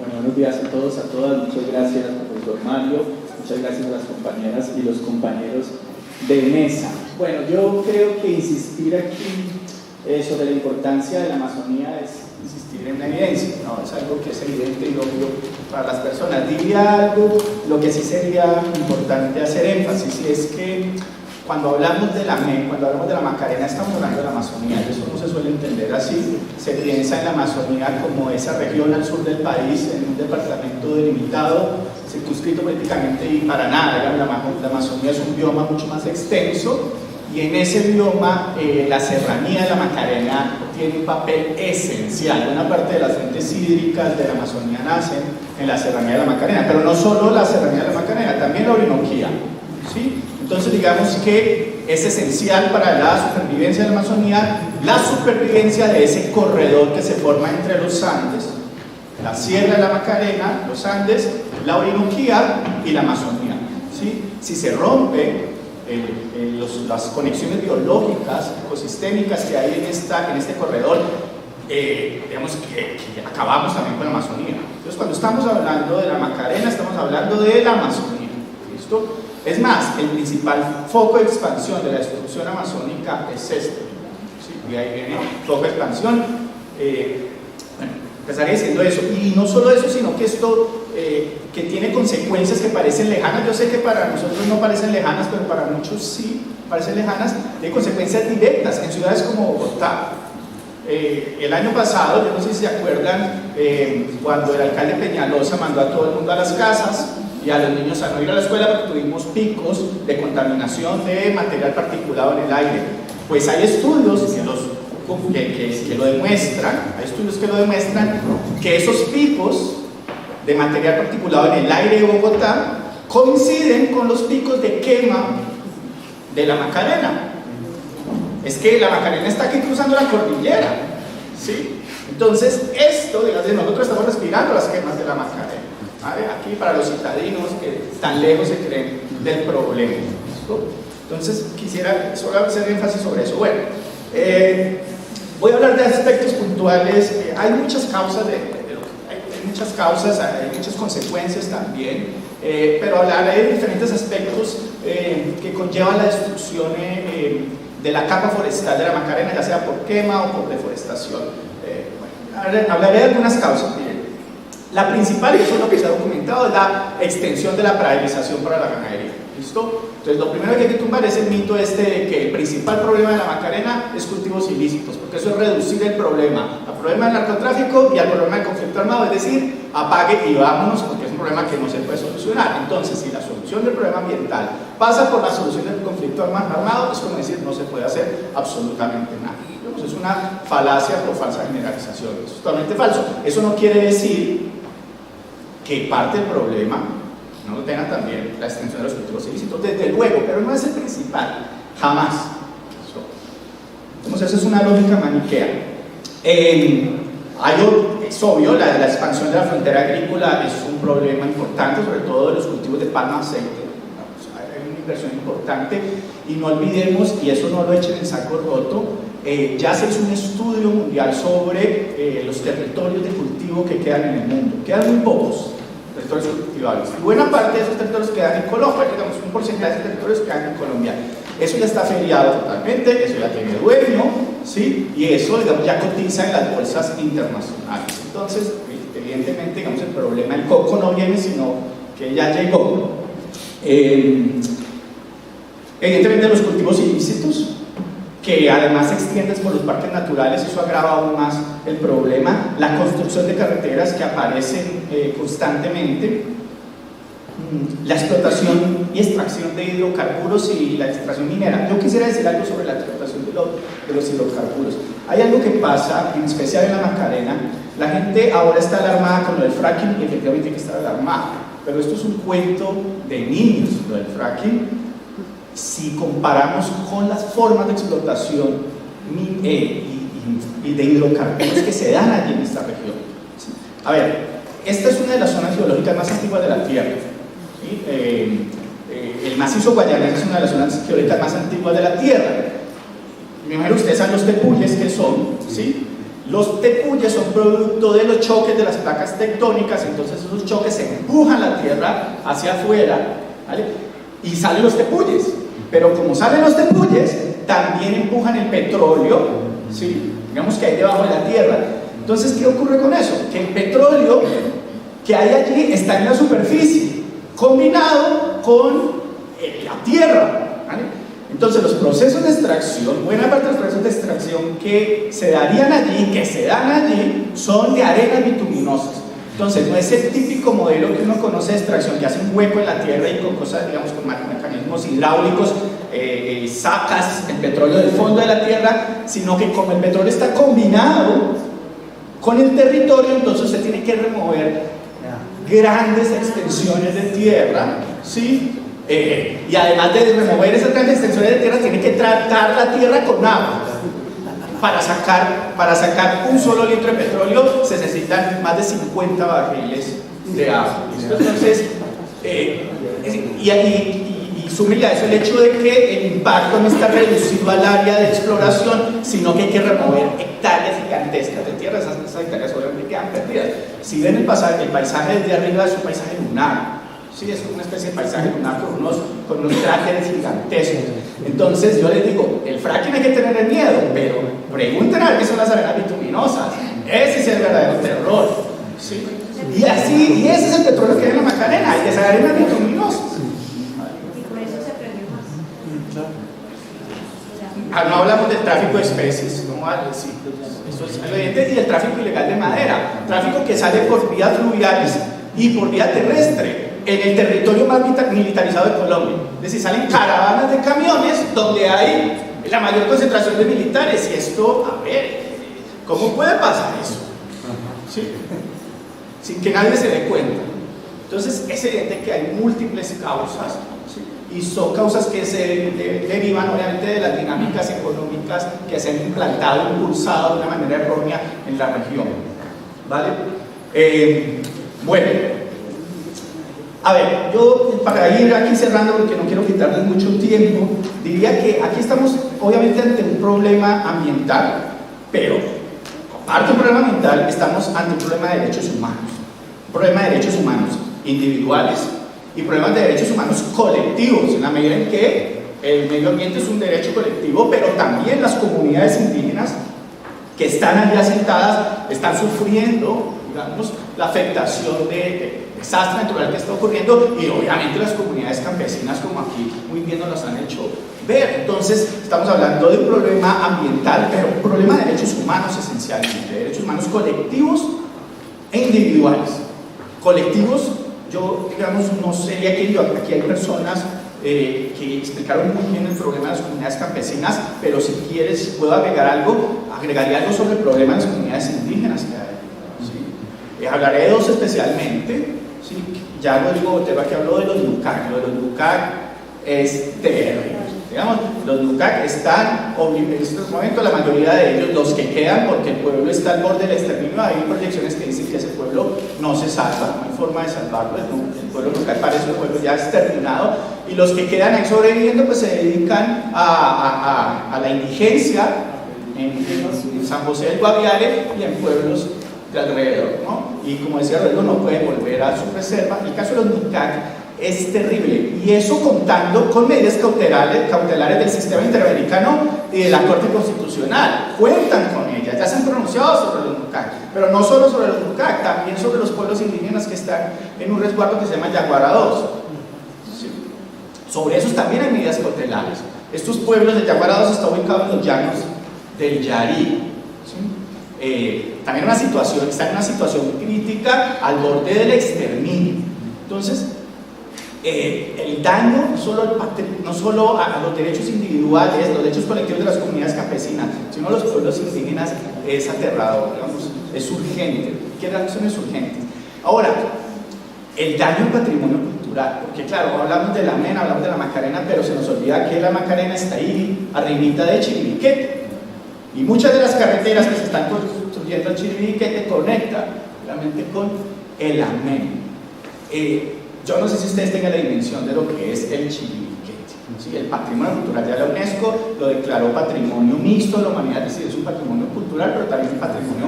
Bueno, buenos días a todos, a todas. Muchas gracias, profesor Mario. Muchas gracias a las compañeras y los compañeros de mesa. Bueno, yo creo que insistir aquí sobre la importancia de la Amazonía es insistir en una evidencia, ¿no? Es algo que es evidente y obvio para las personas. Diría algo, lo que sí sería importante hacer énfasis, y es que cuando hablamos de la Macarena, estamos hablando de la Amazonía, y eso no se suele entender así. Se piensa en la Amazonía como esa región al sur del país, en un departamento delimitado, circunscrito políticamente, y para nada, digamos, la Amazonía es un bioma mucho más extenso, y en ese bioma la serranía de la Macarena tiene un papel esencial. Una parte de las fuentes hídricas de la Amazonía nacen en la serranía de la Macarena, pero no solo la serranía de la Macarena, también la Orinoquía, ¿sí? Entonces digamos que es esencial para la supervivencia de la Amazonía, la supervivencia de ese corredor que se forma entre los Andes, la Sierra de la Macarena, los Andes, la Orinoquía y la Amazonía, ¿sí? Si se rompe las conexiones biológicas, ecosistémicas que hay en este corredor, digamos que acabamos también con la Amazonía. Entonces cuando estamos hablando de la Macarena, estamos hablando de la Amazonía, ¿listo? Es más, el principal foco de expansión de la destrucción amazónica es este, ¿sí? Y ahí viene foco de expansión. Bueno, empezaré diciendo eso, y no solo eso, sino que esto que tiene consecuencias que parecen lejanas. Yo sé que para nosotros no parecen lejanas, pero para muchos sí parecen lejanas. Tiene consecuencias directas en ciudades como Bogotá. El año pasado, yo no sé si se acuerdan, cuando el alcalde Peñalosa mandó a todo el mundo a las casas y a los niños a no ir a la escuela porque tuvimos picos de contaminación de material particulado en el aire. Pues hay estudios que lo demuestran, que esos picos de material particulado en el aire de Bogotá coinciden con los picos de quema de la Macarena. Es que la Macarena está aquí cruzando la cordillera, ¿sí? Entonces esto, digamos, nosotros estamos respirando las quemas de la Macarena, ¿vale? Aquí para los citadinos que tan lejos se creen del problema, ¿listo? Entonces quisiera solo hacer énfasis sobre eso. Bueno, voy a hablar de aspectos puntuales. Hay muchas causas hay muchas consecuencias también, pero hablaré de diferentes aspectos que conllevan la destrucción de la capa forestal de la Macarena, ya sea por quema o por deforestación. Bueno, hablaré de algunas causas. Miren, la principal, y eso es lo que se ha documentado, es la extensión de la praderización para la ganadería. ¿Listo? Entonces lo primero que hay que tumbar es el mito de que el principal problema de la Macarena es cultivos ilícitos, porque eso es reducir el problema al problema del narcotráfico y al problema del conflicto armado, es decir, apague y vámonos, porque es un problema que no se puede solucionar. Entonces, si la solución del problema ambiental pasa por la solución del conflicto armado, es como decir, no se puede hacer absolutamente nada. Entonces, es una falacia o falsa generalización, es totalmente falso. Eso no quiere decir que parte del problema no tenga también la extensión de los cultivos ilícitos, desde luego, pero no es el principal, jamás. Entonces, esa es una lógica maniquea. Es obvio, la expansión de la frontera agrícola es un problema importante, sobre todo de los cultivos de palma aceite. Hay una inversión importante, y no olvidemos, y eso no lo echen en saco roto, ya se hizo un estudio mundial sobre los territorios de cultivo que quedan en el mundo. Quedan muy pocos territorios cultivables, y buena parte de esos territorios quedan en Colombia, digamos un porcentaje de esos territorios quedan en Colombia. Eso ya está feriado totalmente, eso ya tiene dueño, ¿sí? Y eso, digamos, ya cotiza en las bolsas internacionales. Entonces, evidentemente, digamos, el problema del coco no viene, sino que ya llegó. Evidentemente, los cultivos ilícitos, que además se extienden por los parques naturales, eso agrava aún más el problema. La construcción de carreteras que aparecen constantemente, la explotación y extracción de hidrocarburos y la extracción minera. Yo quisiera decir algo sobre la explotación de los hidrocarburos. Hay algo que pasa, en especial en la Macarena. La gente ahora está alarmada con lo del fracking, y efectivamente hay que estar alarmada, pero esto es un cuento de niños, lo del fracking, si comparamos con las formas de explotación y de hidrocarburos que se dan allí en esta región. A ver, esta es una de las zonas geológicas más antiguas de la Tierra. ¿Sí? El macizo guayanés es una de las zonas geológicas más antiguas de la Tierra. Me imagino ustedes saben los tepuyes que son, ¿sí? Los tepuyes son producto de los choques de las placas tectónicas, entonces esos choques empujan la tierra hacia afuera, ¿vale? Y salen los tepuyes, pero como salen los tepuyes, también empujan el petróleo, ¿sí? Digamos que hay debajo de la tierra. Entonces, ¿qué ocurre con eso? Que el petróleo que hay allí está en la superficie, combinado con la tierra, ¿vale? Entonces los procesos de extracción, buena parte de los procesos de extracción que se darían allí, que se dan allí, son de arenas bituminosas. Entonces no es el típico modelo que uno conoce de extracción, que hace un hueco en la tierra y con cosas, digamos, con mecanismos hidráulicos, sacas el petróleo del fondo de la tierra, sino que como el petróleo está combinado con el territorio, entonces se tiene que remover grandes extensiones de tierra, ¿sí? Y además de remover esas grandes extensiones de tierra, tiene que tratar la tierra con agua. Para sacar un solo litro de petróleo se necesitan más de 50 barriles de agua. Entonces, y súmele a eso el hecho de que el impacto no está reducido al área de exploración, sino que hay que remover hectáreas gigantescas de tierra. Esas hectáreas obviamente quedan perdidas. Si ven el paisaje desde arriba, es un paisaje lunar. Sí, es una especie de paisaje lunar con unos cráteres gigantescos. Entonces yo les digo, el fracking hay que tener miedo, pero pregunten a ver qué son las arenas bituminosas. Ese es el verdadero terror, ¿sí? Y ese es el petróleo que hay en la Macarena, y esas arenas bituminosas. Y por eso se perdió más. No hablamos del tráfico de especies, ¿no? Sí, eso es evidente, y el tráfico ilegal de madera, tráfico que sale por vías fluviales y por vía terrestre en el territorio más militarizado de Colombia. Es decir, salen caravanas de camiones donde hay la mayor concentración de militares. Y esto, a ver, ¿cómo puede pasar eso? ¿Sí? Sin que nadie se dé cuenta. Entonces, es evidente que hay múltiples causas, ¿sí? Y son causas que se derivan obviamente de las dinámicas económicas que se han implantado, impulsado de una manera errónea en la región. ¿Vale? Bueno. A ver, yo para ir aquí cerrando, porque no quiero quitarles mucho tiempo, diría que aquí estamos obviamente ante un problema ambiental, pero aparte de un problema ambiental, estamos ante un problema de derechos humanos. Un problema de derechos humanos individuales y problemas de derechos humanos colectivos, en la medida en que el medio ambiente es un derecho colectivo, pero también las comunidades indígenas que están allí asentadas están sufriendo, digamos, la afectación de desastre natural que está ocurriendo, y obviamente las comunidades campesinas, como aquí muy bien nos las han hecho ver. Entonces estamos hablando de un problema ambiental, pero un problema de derechos humanos esencialmente, de derechos humanos colectivos e individuales. Colectivos, yo digamos no sería que yo, aquí hay personas que explicaron muy bien el problema de las comunidades campesinas, pero si quieres, si puedo agregar algo, agregaría algo sobre el problema de las comunidades indígenas que hay, ¿sí? Hablaré de dos especialmente, ¿sí? Ya lo digo, Botero que habló de los Nucac. Lo de los Nucac es terrible. Digamos, los Nucac están, en estos momentos, la mayoría de ellos, los que quedan, porque el pueblo está al borde del exterminio. Hay proyecciones que dicen que ese pueblo no se salva, no hay forma de salvarlo. El pueblo Nucac parece un pueblo ya exterminado, y los que quedan ahí sobreviviendo pues se dedican a la indigencia en San José del Guaviare y en pueblos de alrededor, ¿no? Y como decía Rodrigo, no pueden volver a su reserva. El caso de los Nucac es terrible, y eso contando con medidas cautelares del sistema interamericano y de la Corte Constitucional. Cuentan con ellas, ya se han pronunciado sobre los Nucac, pero no solo sobre los Nucac, también sobre los pueblos indígenas que están en un resguardo que se llama Yaguara II. ¿Sí? Sobre esos también hay medidas cautelares. Estos pueblos de Yaguara II están ubicados en los llanos del Yarí. ¿Sí? También está en una situación crítica al borde del exterminio. Entonces, el daño no solo a los derechos individuales, los derechos colectivos de las comunidades campesinas, sino a los pueblos indígenas es aterrador, digamos, es urgente. ¿Qué acciones urgentes? Ahora, el daño al patrimonio cultural, porque claro, hablamos de la MENA, hablamos de la Macarena, pero se nos olvida que la Macarena está ahí arribita de Chiribiquete, y muchas de las carreteras que se están construyendo en Chiribiquete conectan realmente con el Amén. Yo no sé si ustedes tengan la dimensión de lo que es el Chiribiquete. ¿sí? El patrimonio cultural de la UNESCO lo declaró patrimonio mixto de la humanidad, es decir, es un patrimonio cultural, pero también un patrimonio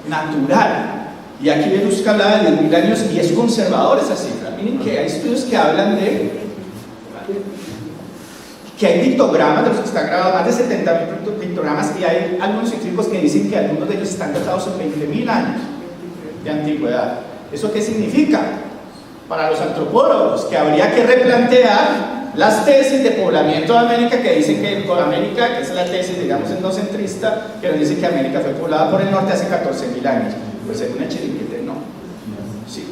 natural. Y aquí Velusca hablaba de 10.000 años y es conservador esa cifra. Miren que hay estudios que hablan de que hay pictogramas, de los que están grabados, más de 70.000 pictogramas, y hay algunos científicos que dicen que algunos de ellos están datados en 20.000 años de antigüedad. ¿Eso qué significa? Para los antropólogos, que habría que replantear las tesis de poblamiento de América que dicen que con América, que es la tesis, digamos, etnocentrista, que nos dice que América fue poblada por el norte hace 14.000 años. Pues es una chiriquete, ¿no? Sí.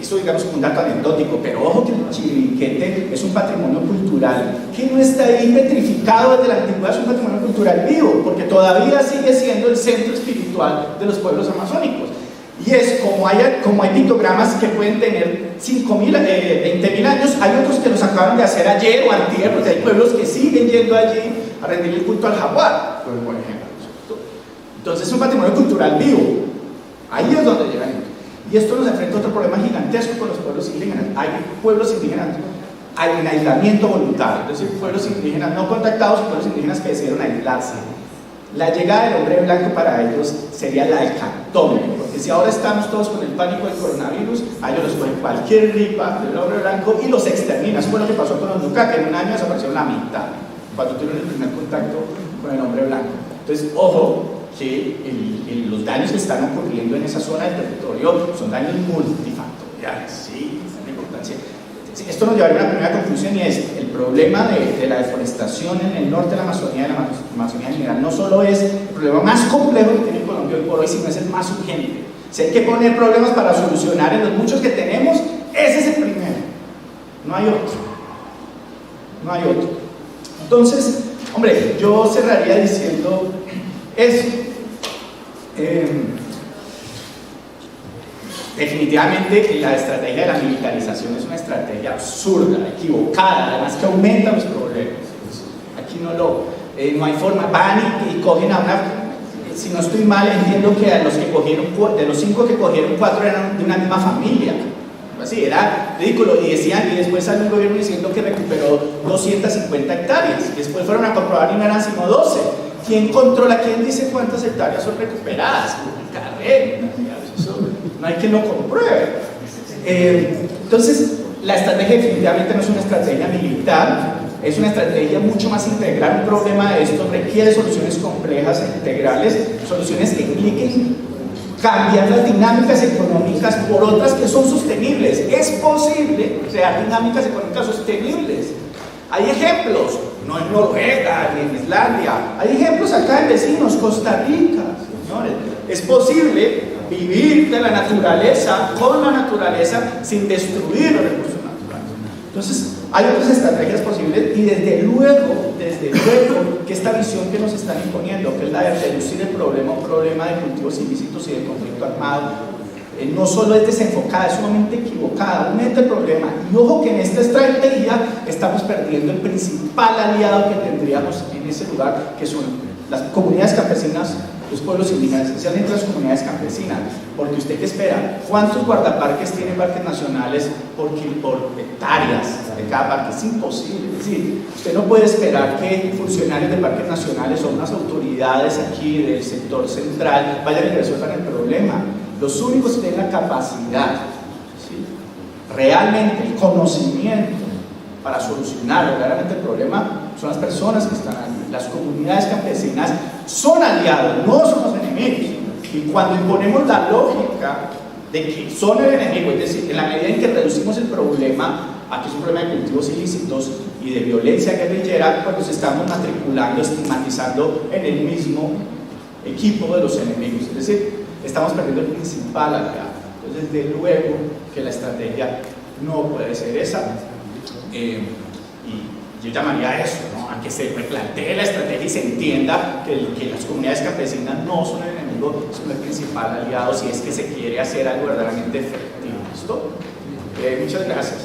Eso, digamos, como un dato anecdótico, pero ojo que el Chiribiquete es un patrimonio cultural que no está ahí petrificado desde la antigüedad, es un patrimonio cultural vivo, porque todavía sigue siendo el centro espiritual de los pueblos amazónicos. Y es como hay pictogramas que pueden tener 5.000, 20.000 años, hay otros que los acaban de hacer ayer o antier, porque hay pueblos que siguen yendo allí a rendir el culto al jaguar, por ejemplo. Entonces es un patrimonio cultural vivo. Ahí es donde llegan. Y esto nos enfrenta a otro problema gigantesco con los pueblos indígenas. Hay pueblos indígenas en aislamiento voluntario, es decir, pueblos indígenas no contactados, pueblos indígenas que decidieron aislarse. La llegada del hombre blanco para ellos sería la hecatombe, porque si ahora estamos todos con el pánico del coronavirus, a ellos les cogen cualquier gripa del hombre blanco y los extermina. Eso fue lo que pasó con los Nuca, que en un año desaparecieron la mitad cuando tuvieron el primer contacto con el hombre blanco. Entonces, ojo, que los daños que están ocurriendo en esa zona del territorio son daños multifactoriales, ¿sí? Esa es la importancia. Esto nos llevaría a una primera conclusión, y es el problema de la deforestación en el norte de la Amazonía, de la Amazonía en general, no solo es el problema más complejo que tiene Colombia hoy por hoy, sino es el más urgente. Si hay que poner problemas para solucionar en los muchos que tenemos, ese es el primero, no hay otro, no hay otro. Entonces, hombre, yo cerraría diciendo eso. Definitivamente la estrategia de la militarización es una estrategia absurda, equivocada, además que aumenta los problemas. Aquí no hay forma, van y cogen a una, si no estoy mal, entiendo que a los que cogieron, de los 5 que cogieron, 4 eran de una misma familia. Así, era ridículo, y después salió un gobierno diciendo que recuperó 250 hectáreas, y después fueron a comprobar y no eran sino 12. ¿Quién controla? ¿Quién dice cuántas hectáreas son recuperadas? Eso no hay quien lo compruebe. Entonces, la estrategia definitivamente no es una estrategia militar, es una estrategia mucho más integral. Un problema de esto requiere soluciones complejas e integrales, soluciones que impliquen cambiar las dinámicas económicas por otras que son sostenibles. Es posible crear dinámicas económicas sostenibles. Hay ejemplos, no en Noruega ni en Islandia, hay ejemplos acá en vecinos, Costa Rica, señores. Es posible vivir de la naturaleza, con la naturaleza, sin destruir los recursos naturales. Entonces, hay otras estrategias posibles, y desde luego que esta visión que nos están imponiendo, que es la de reducir el problema a un problema de cultivos ilícitos y de conflicto armado, no solo es desenfocada, es sumamente equivocada, aumenta el problema. Y ojo que en esta estrategia estamos perdiendo el principal aliado que tendríamos en ese lugar, que son las comunidades campesinas, los pueblos indígenas, especialmente las comunidades campesinas. Porque usted qué espera, ¿cuántos guardaparques tienen parques nacionales por hectáreas de cada parque? Es imposible. Es decir, usted no puede esperar que funcionarios de parques nacionales o unas autoridades aquí del sector central vayan y resuelvan el problema. Los únicos que tienen la capacidad, ¿sí?, realmente el conocimiento para solucionar verdaderamente el problema son las personas que están allí. Las comunidades campesinas son aliados, no son los enemigos. Y cuando imponemos la lógica de que son el enemigo, es decir, en la medida en que reducimos el problema a que es un problema de cultivos ilícitos y de violencia guerrillera, pues nos estamos matriculando, estigmatizando en el mismo equipo de los enemigos. Es decir, estamos perdiendo el principal aliado. Entonces, desde luego que la estrategia no puede ser esa. Y yo llamaría a eso, ¿no?, a que se replantee la estrategia y se entienda que las comunidades campesinas no son el enemigo, son el principal aliado si es que se quiere hacer algo verdaderamente efectivo. ¿Listo? Muchas gracias.